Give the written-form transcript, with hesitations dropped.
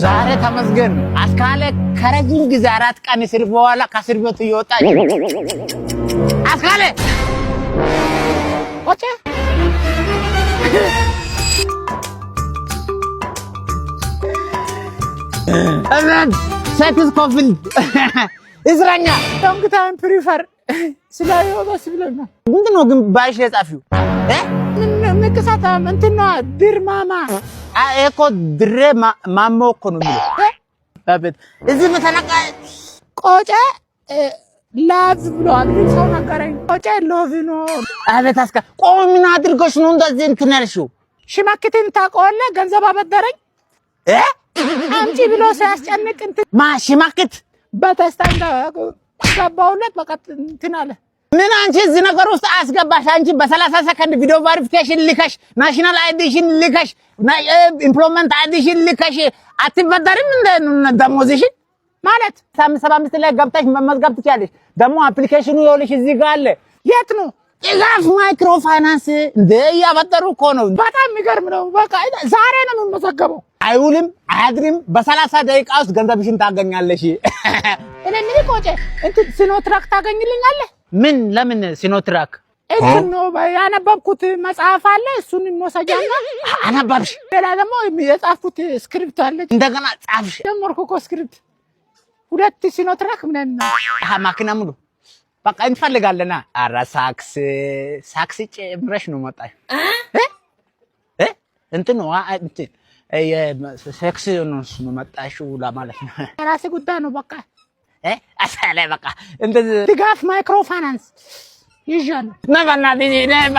ዛሬ ተመስገን አስካለ ከረጅም ጊዜ 4 ቀን እስር በኋላ ከእስር ቤት ይወጣ አስካለ ወጣ አብራን ሰክስ ኮፍል እስራኛ ዶንት ታይም ፕሪፈር ስላየው ደስ ብለና ምንድነው ግን ባይሽ የጻፊው ምን ንቅሳታ እንትና ድርማማ እኮ ድሬ ማሞ እኮ ነው የሚለው አቤት እዚህ መተናቃ ቆጨ ላቭ ብሏል ሰው ነገረኝ ቆጨ ሎቭ ነው አቤት አስካ ቆይ ምን አድርጎሽ ነው እንደዚህ እንትን ያልሽው ሽማክትን ታቆለ ገንዘብ አበደረኝ አንቺ ብሎ ሲያስጨንቅ እንትን ሽማክት በተስታንዳ ገባውለት በቃ እንትን አለ ምን አንቺ እዚህ ነገር ውስጥ አስገባሽ አንቺ በ30 ሰከንድ ቪዲዮ ቬሪፊኬሽን ልከሽ ናሽናል አይዲሽን ልከሽ ኢምፕሎይመንት አይዲሽን ልከሽ አትበደርም እንደ ደሞዝሽን ማለት 75 ላይ ገብተሽ መመዝገብ ትችያለሽ ደሞ አፕሊኬሽኑ ይኸውልሽ እዚህ ጋር አለ የት ነው ኢጋፍ ማይክሮ ፋይናንስ እንደ ያበደሩ እኮ ነው በጣም የሚገርም ነው በቃ ዛሬ ነው የምመዘገበው አይውልም አያድርም በ30 ደቂቃ ውስጥ ገንዘብሽን ታገኛለሽ እኔ ምን ቆጨ እንት ሲኖትራክ ታገኝልኛለህ ምን ለምን ሲኖትራክ እኮ ያነበብኩት መጽሐፍ አለ እሱን ሞሰጃና አነበብሽ ሌላ ደግሞ የጻፍኩት ስክሪፕት አለ እንደገና ጻፍሽ ደሞርኩ እኮ ስክሪፕት ሁለት ሲኖትራክ ምን ማኪና ሙሉ በቃ እንፈልጋለና አራሳክስ ሳክስ ጨምረሽ ነው መጣሽ እንትን ነው እንትን የሴክስ ነው መጣሽው ለማለት ነው ራስ ጉዳይ ነው በቃ አሳለ በቃ እንደዚህ ድጋፍ ማይክሮ ፋይናንስ ይዣለሁ ነባና ነባ